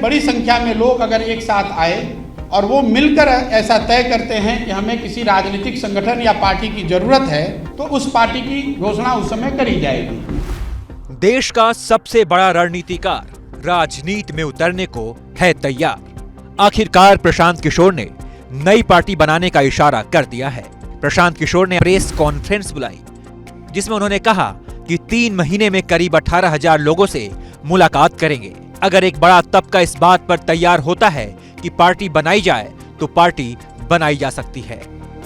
बड़ी संख्या में लोग अगर एक साथ आए और वो मिलकर ऐसा तय करते हैं कि हमें किसी राजनीतिक संगठन या पार्टी की जरूरत है, तो उस पार्टी की घोषणा उस समय करी जाएगी। देश का सबसे बड़ा रणनीतिकार राजनीति में उतरने को है तैयार। आखिरकार प्रशांत किशोर ने नई पार्टी बनाने का इशारा कर दिया है। प्रशांत किशोर ने प्रेस कॉन्फ्रेंस बुलाई, जिसमें उन्होंने कहा कि 3 महीने में करीब 18,000 लोगों से मुलाकात करेंगे। अगर एक बड़ा तबका इस बात पर तैयार होता है कि पार्टी बनाई जाए तो पार्टी बनाई जा सकती है।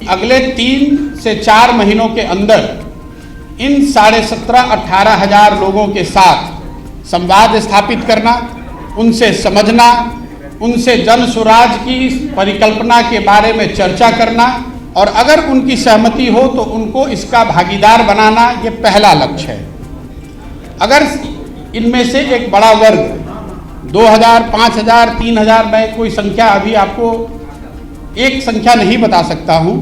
अगले 3 से 4 महीनों के अंदर इन 17,500-18,000 लोगों के साथ संवाद स्थापित करना, उनसे समझना, उनसे जन स्वराज की परिकल्पना के बारे में चर्चा करना और अगर उनकी सहमति हो तो उनको इसका भागीदार बनाना, ये पहला लक्ष्य है। अगर इनमें से एक बड़ा वर्ग 2,000, 5,000, 3,000, मैं कोई संख्या अभी आपको एक संख्या नहीं बता सकता हूं,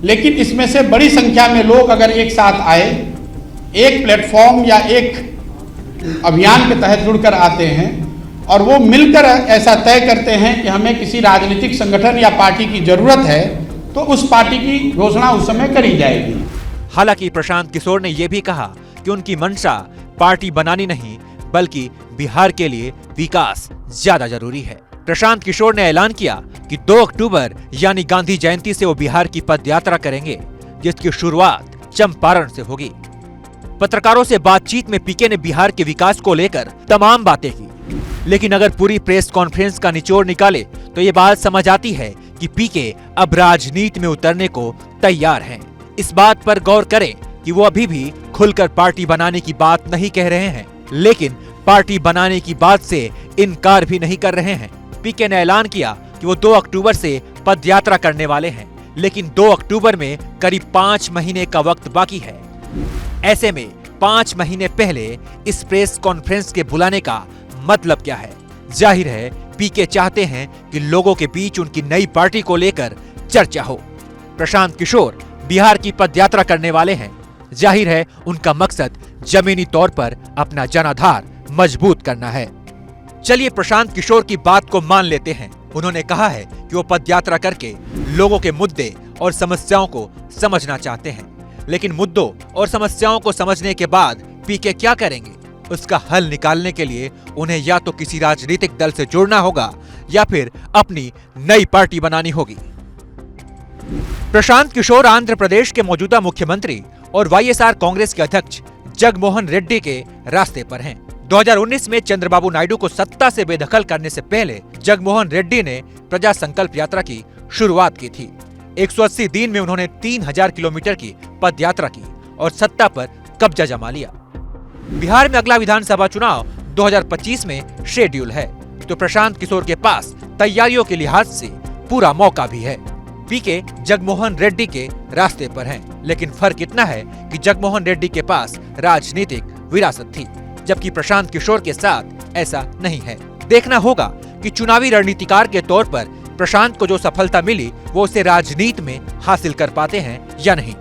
लेकिन इसमें से बड़ी संख्या में लोग अगर एक साथ आए, एक प्लेटफॉर्म या एक अभियान के तहत जुड़कर आते हैं और वो मिलकर ऐसा तय करते हैं कि हमें किसी राजनीतिक संगठन या पार्टी की जरूरत है, तो उस पार्टी की घोषणा उस समय करी जाएगी। हालांकि प्रशांत किशोर ने यह भी कहा कि उनकी मंशा पार्टी बनानी नहीं, बल्कि बिहार के लिए विकास ज्यादा जरूरी है। प्रशांत किशोर ने ऐलान किया कि 2 अक्टूबर यानी गांधी जयंती से वो बिहार की पदयात्रा करेंगे, जिसकी शुरुआत चंपारण से होगी। पत्रकारों से बातचीत में पीके ने बिहार के विकास को लेकर तमाम बातें की, लेकिन अगर पूरी प्रेस कॉन्फ्रेंस का निचोड़ निकाले तो ये बात समझ आती है कि पीके अब राजनीति में उतरने को तैयार हैं। इस बात पर गौर करें कि वो अभी भी खुलकर पार्टी बनाने की बात नहीं कह रहे हैं, लेकिन पार्टी बनाने की बात से इनकार भी नहीं कर रहे हैं। पीके ने ऐलान किया कि वो 2 अक्टूबर से पदयात्रा करने वाले हैं, लेकिन 2 अक्टूबर में करीब 5 महीने का वक्त बाकी है। ऐसे में 5 महीने पहले इस प्रेस कॉन्फ्रेंस के बुलाने का मतलब क्या है? जाहिर है पीके चाहते हैं कि लोगों के बीच उनकी नई पार्टी को लेकर चर्चा हो। प्रशांत किशोर बिहार की पदयात्रा करने वाले हैं। जाहिर है उनका मकसद जमीनी तौर पर अपना जनाधार मजबूत करना है। चलिए प्रशांत किशोर की बात को मान लेते हैं। उन्होंने कहा है कि वो पदयात्रा करके लोगों के मुद्दे और समस्याओं को समझना चाहते हैं, लेकिन मुद्दों और समस्याओं को समझने के बाद पीके क्या करेंगे, उसका हल निकालने के लिए उन्हें या तो किसी राजनीतिक दल से जुड़ना होगा या फिर अपनी नई पार्टी बनानी होगी। प्रशांत किशोर आंध्र प्रदेश के मौजूदा मुख्यमंत्री और वाईएसआर कांग्रेस के अध्यक्ष जगमोहन रेड्डी के रास्ते पर हैं। 2019 में चंद्रबाबू नायडू को सत्ता से बेदखल करने से पहले जगमोहन रेड्डी ने प्रजा संकल्प यात्रा की शुरुआत की थी। 180 दिन में उन्होंने 3000 किलोमीटर की पदयात्रा की और सत्ता पर कब्जा जमा लिया। बिहार में अगला विधानसभा चुनाव 2025 में शेड्यूल है, तो प्रशांत किशोर के पास तैयारियों के लिहाज से पूरा मौका भी है। पीके जगमोहन रेड्डी के रास्ते पर हैं, लेकिन फर्क इतना है कि जगमोहन रेड्डी के पास राजनीतिक विरासत थी, जबकि प्रशांत किशोर के साथ ऐसा नहीं है। देखना होगा कि चुनावी रणनीतिकार के तौर पर प्रशांत को जो सफलता मिली वो उसे राजनीति में हासिल कर पाते हैं या नहीं।